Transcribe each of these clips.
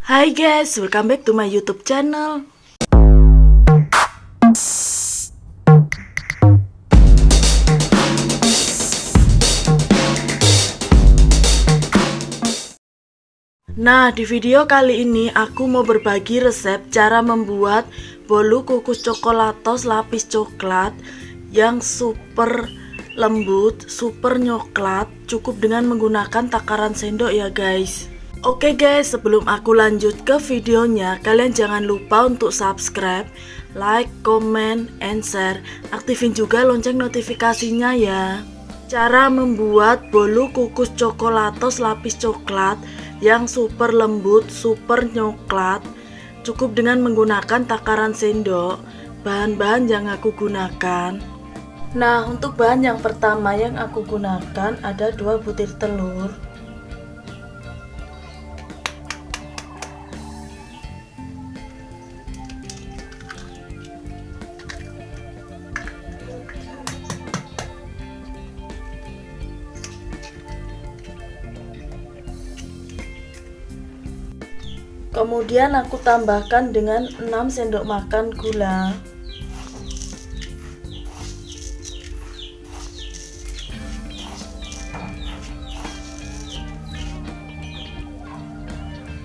Hai guys, welcome back to my YouTube channel. Nah, di video kali ini aku mau berbagi resep cara membuat bolu kukus coklatos lapis coklat yang super lembut, super nyoklat, cukup dengan menggunakan takaran sendok ya guys. Oke guys, sebelum aku lanjut ke videonya, kalian jangan lupa untuk subscribe, like, comment, and share. Aktifin juga lonceng notifikasinya ya. Cara membuat bolu kukus coklatos lapis coklat yang super lembut, super nyoklat, cukup dengan menggunakan takaran sendok. Bahan-bahan yang aku gunakan. Nah, untuk bahan yang pertama yang aku gunakan ada 2 butir telur. Kemudian aku tambahkan dengan 6 sendok makan gula.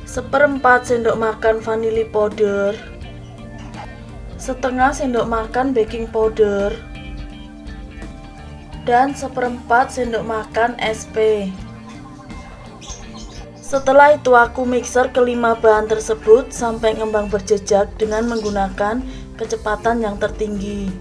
Seperempat sendok makan vanili powder. Setengah sendok makan baking powder. Dan seperempat sendok makan SP. Setelah itu aku mixer kelima bahan tersebut sampai ngembang berjejak dengan menggunakan kecepatan yang tertinggi.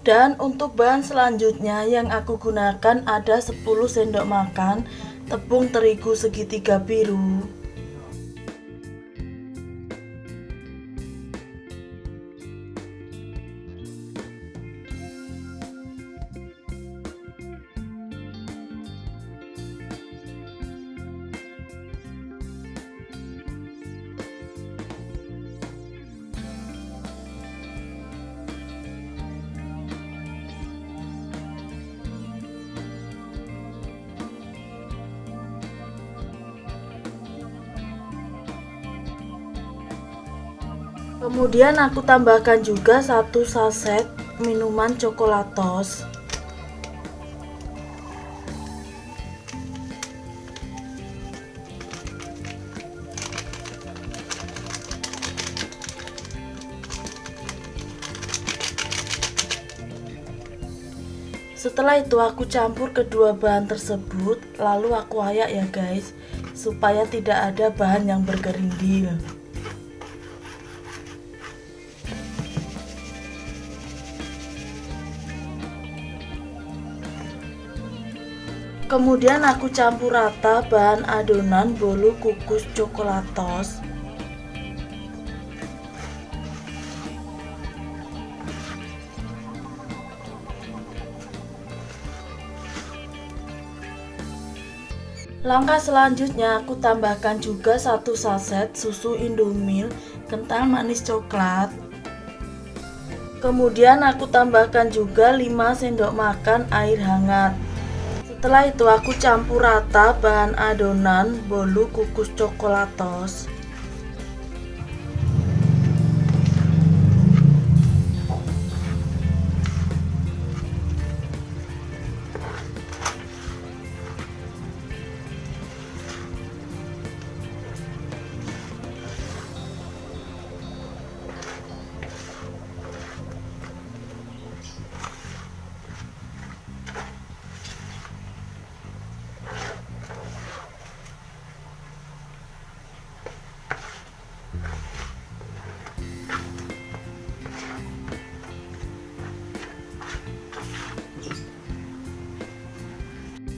Dan untuk bahan selanjutnya yang aku gunakan ada 10 sendok makan tepung terigu segitiga biru. Kemudian aku tambahkan juga 1 saset minuman coklatos. Setelah itu aku campur kedua bahan tersebut, lalu aku ayak ya guys, supaya tidak ada bahan yang bergerindil. Kemudian aku campur rata bahan adonan bolu kukus coklatos. Langkah selanjutnya aku tambahkan juga 1 saset susu Indomilk kental manis coklat. Kemudian aku tambahkan juga 5 sendok makan air hangat. Setelah itu aku campur rata bahan adonan bolu kukus coklatos.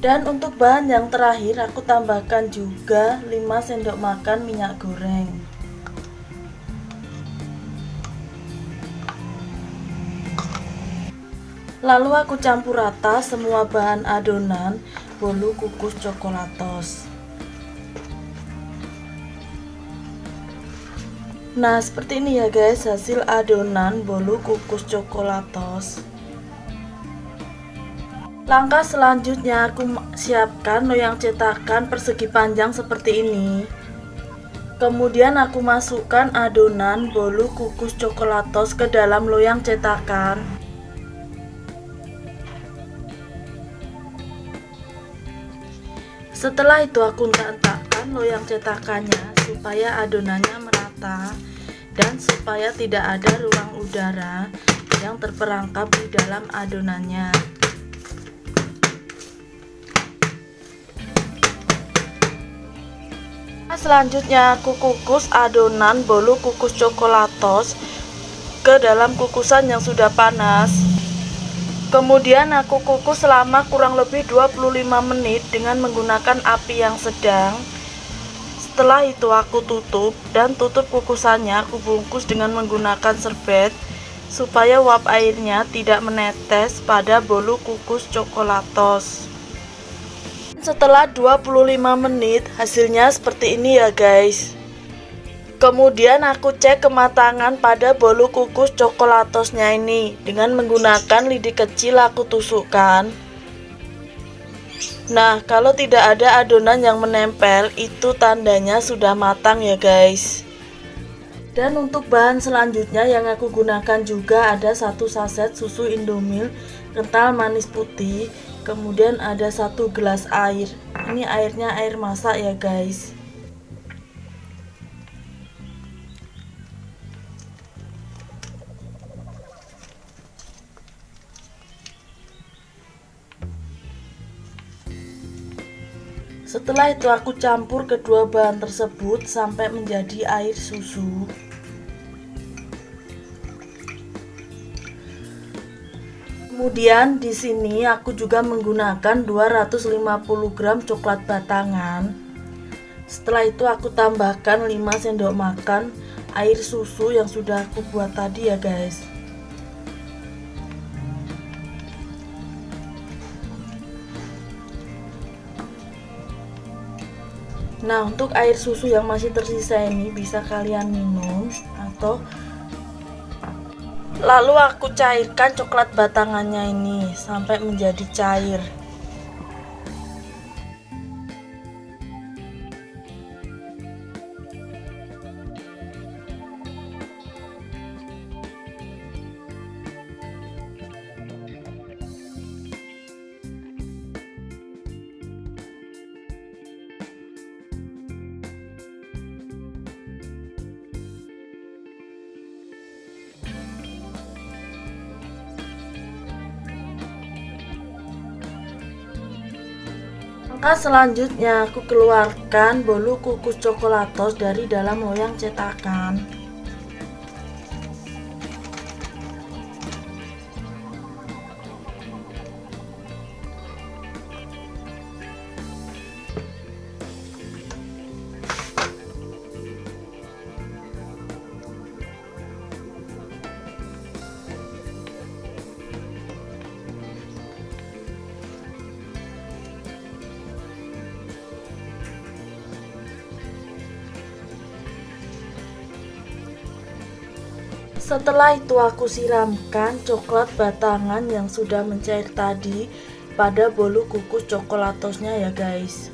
Dan untuk bahan yang terakhir aku tambahkan juga 5 sendok makan minyak goreng. Lalu aku campur rata semua bahan adonan bolu kukus coklatos. Nah, seperti ini ya guys hasil adonan bolu kukus coklatos. Langkah selanjutnya aku siapkan loyang cetakan persegi panjang seperti ini. Kemudian aku masukkan adonan bolu kukus coklatos ke dalam loyang cetakan. Setelah itu aku hentak-hentakkan loyang cetakannya supaya adonannya merata dan supaya tidak ada ruang udara yang terperangkap di dalam adonannya. Selanjutnya aku kukus adonan bolu kukus coklatos ke dalam kukusan yang sudah panas. Kemudian aku kukus selama kurang lebih 25 menit dengan menggunakan api yang sedang. Setelah itu aku tutup dan tutup kukusannya aku bungkus dengan menggunakan serbet supaya uap airnya tidak menetes pada bolu kukus coklatos. Setelah 25 menit hasilnya seperti ini ya guys. Kemudian aku cek kematangan pada bolu kukus coklatosnya ini dengan menggunakan lidi kecil aku tusukkan. Nah, kalau tidak ada adonan yang menempel itu tandanya sudah matang ya guys. Dan untuk bahan selanjutnya yang aku gunakan juga ada 1 saset susu Indomilk kental manis putih. Kemudian ada 1 gelas air. Ini airnya air masak ya guys. Setelah itu aku campur kedua bahan tersebut sampai menjadi air susu. Kemudian di sini aku juga menggunakan 250 gram coklat batangan. Setelah itu aku tambahkan 5 sendok makan air susu yang sudah aku buat tadi ya guys. Nah, untuk air susu yang masih tersisa ini bisa kalian minum atau lalu aku cairkan coklat batangannya ini sampai menjadi cair. Langkah selanjutnya aku keluarkan bolu kukus coklatos dari dalam loyang cetakan. Setelah itu aku siramkan coklat batangan yang sudah mencair tadi pada bolu kukus coklatosnya ya guys.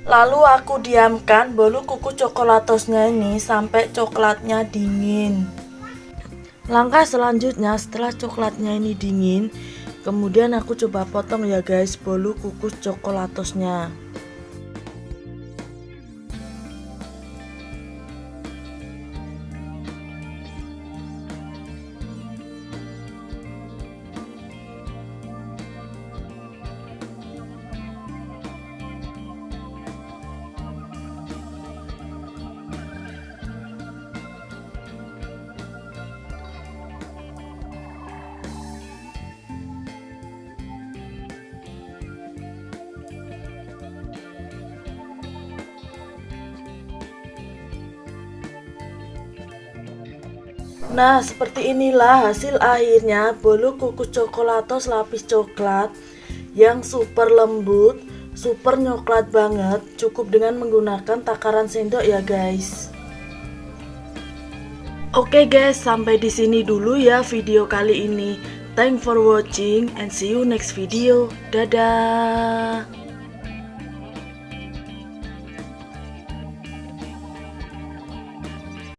Lalu aku diamkan bolu kukus coklatosnya ini sampai coklatnya dingin. Langkah selanjutnya setelah coklatnya ini dingin, kemudian aku coba potong ya guys bolu kukus coklatosnya. Nah, seperti inilah hasil akhirnya bolu kukus coklatos lapis coklat yang super lembut, super coklat banget. Cukup dengan menggunakan takaran sendok ya guys. Oke guys, sampai di sini dulu ya video kali ini. Thanks for watching and see you next video. Dadah.